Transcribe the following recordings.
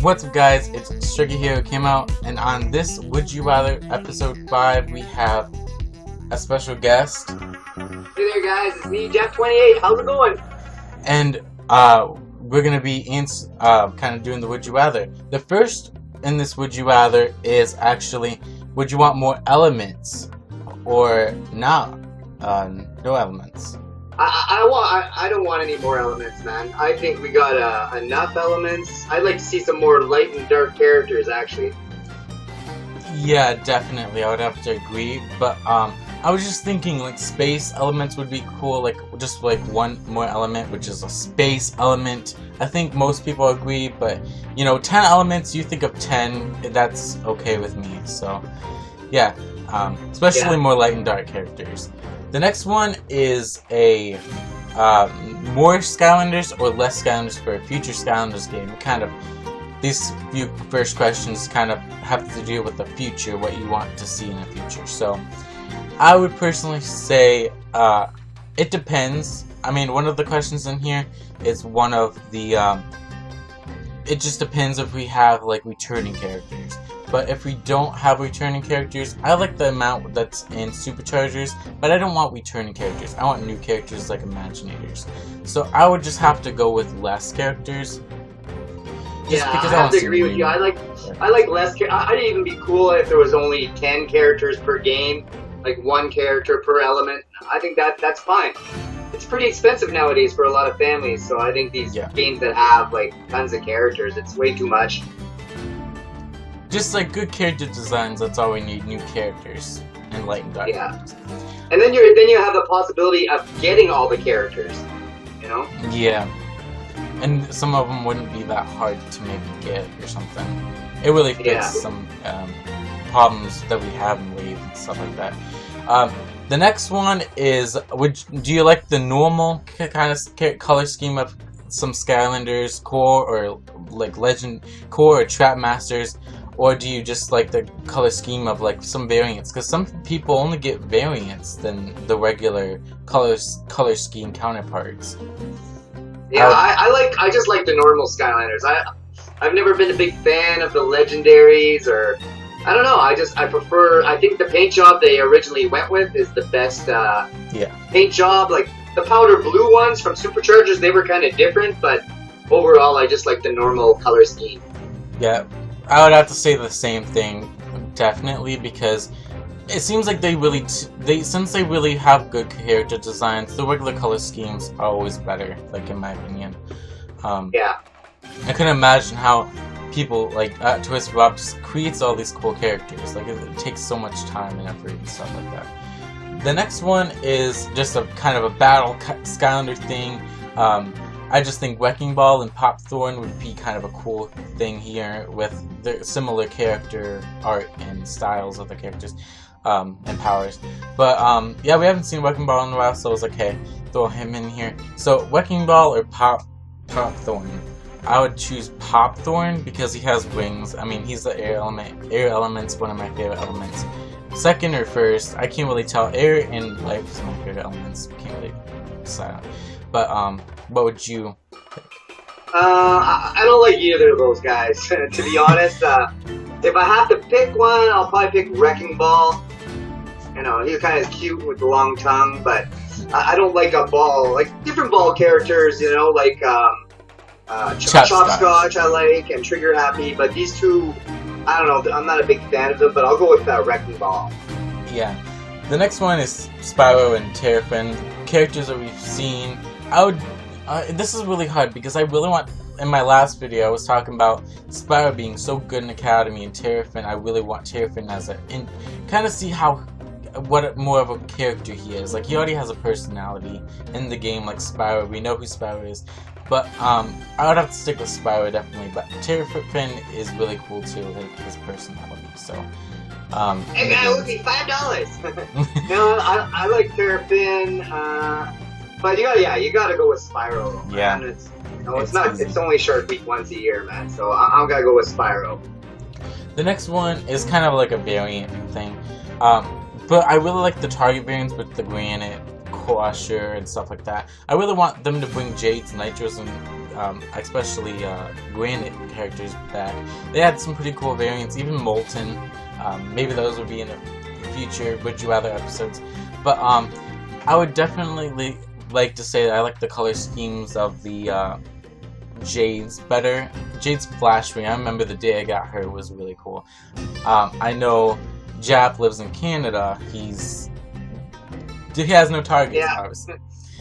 What's up, guys? It's StrikerHero Camo, and on this Would You Rather episode 5, we have a special guest. Hey there, guys. It's me, Ep.5. How's it going? And we're gonna be kind of doing the Would You Rather. The first in this Would You Rather is actually, would you want more elements or not? No elements. I don't want any more elements, man. I think we got enough elements. I'd like to see some more light and dark characters, actually. Yeah, definitely. I would have to agree. But I was just thinking, like, space elements would be cool. Like, just like one more element, which is a space element. I think most people agree. But you know, 10 elements. You think of 10. That's okay with me. So yeah, especially more light and dark characters. The next one is a more Skylanders or less Skylanders for a future Skylanders game. Kind of, these few first questions kind of have to deal with the future, what you want to see in the future. So, I would personally say it depends. I mean, one of the questions in here is one of the. It just depends if we have like returning characters. But if we don't have returning characters, I like the amount that's in Superchargers, but I don't want returning characters. I want new characters like Imaginators. So I would just have to go with less characters. Just because I have to agree with you. I like less. I'd even be cool if there was only 10 characters per game, like one character per element. I think that's fine. It's pretty expensive nowadays for a lot of families, so I think these games that have like tons of characters, it's way too much. Just like good character designs, that's all we need. New characters and light and dark characters. And then you have the possibility of getting all the characters, you know? Yeah. And some of them wouldn't be that hard to maybe get or something. It really fits some problems that we have in Wave and stuff like that. The next one is, do you like the normal kind of color scheme of some Skylanders core or like Legend core or Trap Masters? Or do you just like the color scheme of like some variants? Because some people only get variants than the regular color scheme counterparts. Yeah, I just like the normal Skylanders. I've never been a big fan of the legendaries, or I don't know. I prefer. I think the paint job they originally went with is the best. Paint job, like the powder blue ones from Superchargers, they were kind of different, but overall, I just like the normal color scheme. Yeah. I would have to say the same thing, definitely, because it seems like since they really have good character designs, the regular color schemes are always better, like in my opinion. I couldn't imagine how people like Twisted Rob just creates all these cool characters. Like it takes so much time and effort and stuff like that. The next one is just a kind of a battle Skylander thing. I just think Wrecking Ball and Pop Thorn would be kind of a cool thing here with the similar character art and styles of the characters and powers. But yeah, we haven't seen Wrecking Ball in a while, so I was like, hey, throw him in here. So Wrecking Ball or Pop Thorn? I would choose Pop Thorn because he has wings. I mean, he's the air element. Air element's one of my favorite elements. Second or first, I can't really tell. Air and life is my favorite elements. Can't really decide. But what would you pick? I don't like either of those guys, to be honest. If I have to pick one, I'll probably pick Wrecking Ball. You know, he's kind of cute with the long tongue, but I don't like a ball, like different ball characters, you know, like Chopscotch I like, and Trigger Happy, but these two, I don't know, I'm not a big fan of them, but I'll go with Wrecking Ball. Yeah. The next one is Spyro and Flynn, characters that we've seen. This is really hard because I really want. In my last video, I was talking about Spyro being so good in Academy and Flynn. I really want Flynn as kind of see what more of a character he is. Like he already has a personality in the game, like Spyro. We know who Spyro is, but I would have to stick with Spyro definitely. But Flynn is really cool too, like his personality. So. Hey man, it would be $5. No, I like Flynn. But you gotta go with Spyro. Man. It's only Shark Week once a year, man. So I'm gonna go with Spyro. The next one is kind of like a variant thing, but I really like the Target variants with the Granite, Crusher, and stuff like that. I really want them to bring Jades, Nitros, and especially Granite characters back. They had some pretty cool variants, even Molten. Maybe those would be in the future Would You Rather episodes. But I would definitely like to say that I like the color schemes of the Jade's better. Jade's Flash Ring, I remember the day I got her, was really cool. I know Jap lives in Canada. He has no Target. Yeah.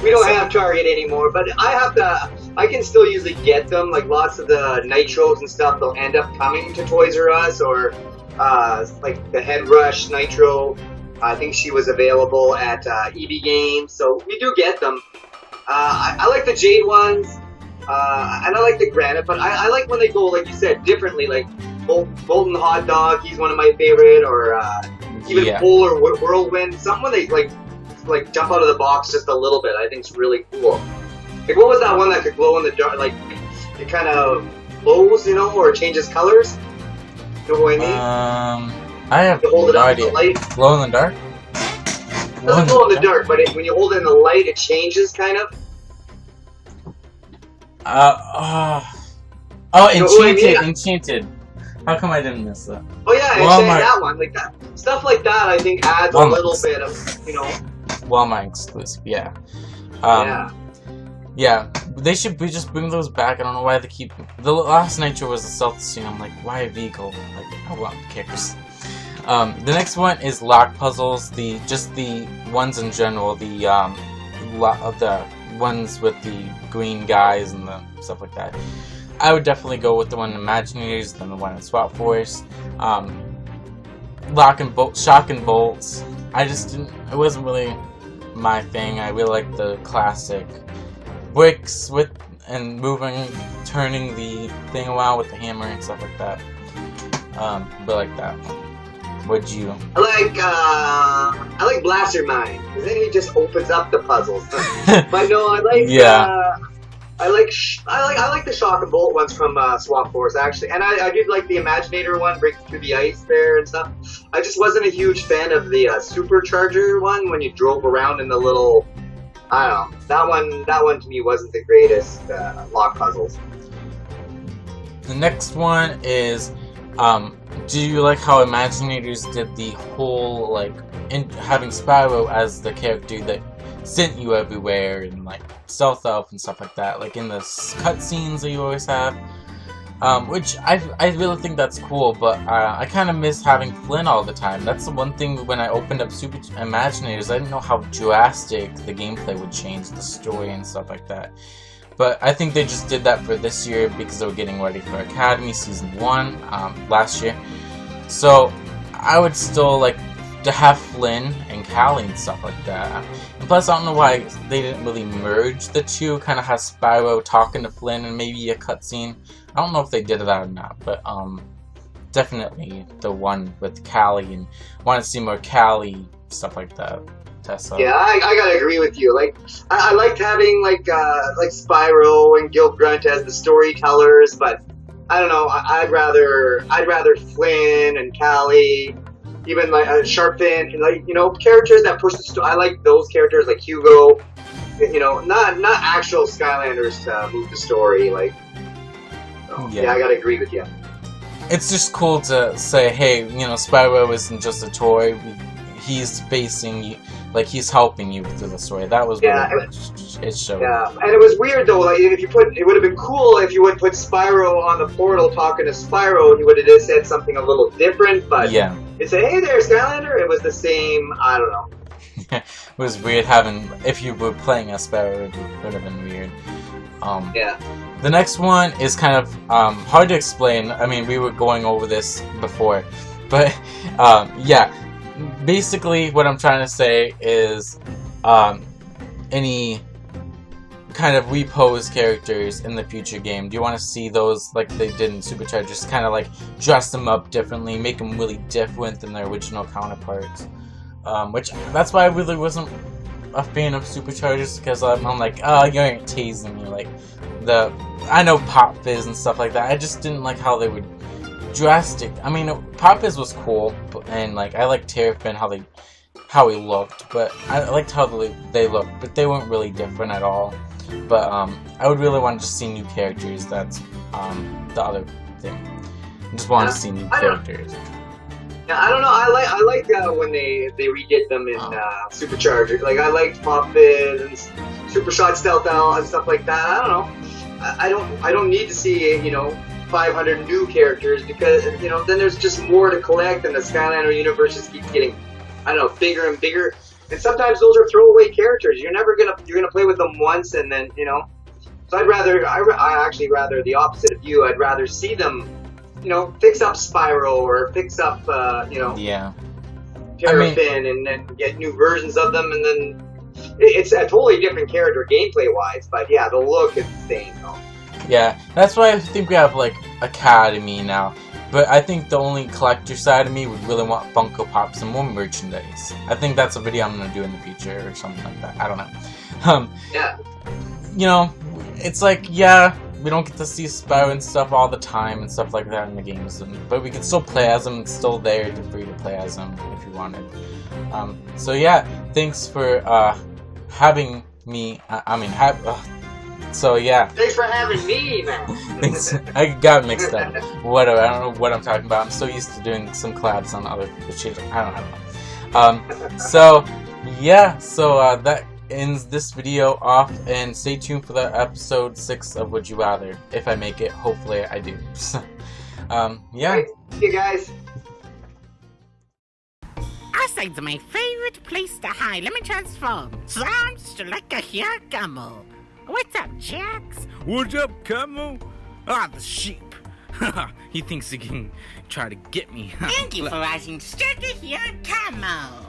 We don't have Target anymore, but I can still usually get them. Like lots of the Nitros and stuff, they'll end up coming to Toys R Us, or like the Head Rush Nitro. I think she was available at EB Games, so we do get them. I like the Jade ones, and I like the Granite, but I like when they go, like you said, differently. Like Molten Hot Dog, he's one of my favorite, or even Polar Whirlwind. Something when they like jump out of the box just a little bit, I think it's really cool. Like what was that one that could glow in the dark? Like it kind of glows, you know, or changes colors. You know what I mean? I have hold it no up idea. in the light. Glow in the dark? It doesn't glow in the dark, but when you hold it in the light, it changes kind of. Enchanted, Enchanted. How come I didn't miss that? Oh yeah, Walmart. That one, like that stuff like that. I think adds a little bit of, you know. Walmart exclusive, yeah. Yeah, they should just bring those back. I don't know why they keep. The last Nitro was the South Sea. I'm like, why a vehicle? Like, I want characters. The next one is lock puzzles. Just the ones in general. The ones with the green guys and the stuff like that. I would definitely go with the one in Imaginators than the one in Swap Force. Lock and bolt, shock and bolts. I just didn't. It wasn't really my thing. I really like the classic bricks with and moving, turning the thing around with the hammer and stuff like that. But like that one. Would you? I like Blaster Mine, because then he just opens up the puzzles. But no, I like I like the shock and bolt ones from Swap Force actually, and I did like the Imaginator one, breaking through the ice there and stuff. I just wasn't a huge fan of the Supercharger one when you drove around in the little. I don't know. That one to me wasn't the greatest lock puzzles. The next one is, do you like how Imaginators did the whole having Spyro as the character that sent you everywhere and like Stealth Elf and stuff like that, like in the cutscenes that you always have, which I really think that's cool, but I kind of miss having Flynn all the time. That's the one thing when I opened up Super Imaginators, I didn't know how drastic the gameplay would change, the story and stuff like that. But I think they just did that for this year because they were getting ready for Academy Season 1 last year. So I would still like to have Flynn and Callie and stuff like that. And plus, I don't know why they didn't really merge the two. Kind of have Spyro talking to Flynn and maybe a cutscene. I don't know if they did that or not, but definitely the one with Callie, and want to see more Callie stuff like that. Tessa. Yeah, I gotta agree with you. Like, I liked having like Spyro and Gil Grunt as the storytellers, but I don't know. I'd rather Flynn and Callie. Even like Sharpfin, and like, you know, characters that push the story. I like those characters like Hugo. You know, not actual Skylanders to move the story. Like, so, yeah, I gotta agree with you. It's just cool to say, hey, you know, Spyro isn't just a toy. He's facing you, like he's helping you through the story. That was it showed. Yeah, and it was weird though. Like if you it would have been cool if you would put Spyro on the portal talking to Spyro, and he would have just said something a little different. But yeah, it said, "Hey there, Skylander." It was the same. I don't know. It was weird having, if you were playing as Spyro, it would have been weird. Yeah. The next one is kind of hard to explain. I mean, we were going over this before, but yeah. Basically, what I'm trying to say is, any kind of repose characters in the future game, do you want to see those like they did in Superchargers? Kind of like dress them up differently, make them really different than their original counterparts. Which that's why I really wasn't a fan of Superchargers, because I'm like, oh, you ain't teasing me. Like I know Pop Fizz and stuff like that. I just didn't like how they would. Drastic. I mean, Pop Fizz was cool, and like I liked Terrafin how he looked, but I liked how they looked, but they weren't really different at all. But I would really want to just see new characters. That's the other thing. I just want to see new characters. Yeah, I don't know. I like when they redid them in Supercharger. Like I liked Pop Fizz and Super Shot Stealth Owl and stuff like that. I don't know. I don't need to see 500 new characters because then there's just more to collect and the Skylander universe just keeps getting bigger and bigger. And sometimes those are throwaway characters. You're gonna play with them once and then So I actually rather the opposite of you. I'd rather see them fix up Spyro or fix up, Yeah. Terrafin and then get new versions of them, and then it's a totally different character gameplay-wise, but yeah, the look is the same, though. Yeah, that's why I think we have, like, Academy now. But I think the only collector side of me would really want Funko Pops and more merchandise. I think that's a video I'm going to do in the future or something like that. I don't know. Yeah. It's like, yeah, we don't get to see Spyro and stuff all the time and stuff like that in the games, but we can still play as him. It's still there for you to play as him if you wanted. So yeah, thanks for having me. So yeah. Thanks for having me, man. Thanks. I got mixed up. Whatever. I don't know what I'm talking about. I'm so used to doing some collabs on other shit. I don't know. So yeah. So that ends this video off, and stay tuned for the episode 6 of Would You Rather, if I make it. Hopefully I do. Yeah. Right. See you guys. Outside's my favorite place to hide. Let me transform. So I'm StrikerHero Camo. What's up, Jax? What's up, Camo? Ah, the sheep. He thinks he can try to get me. Thank you for watching StrikerHero Camo.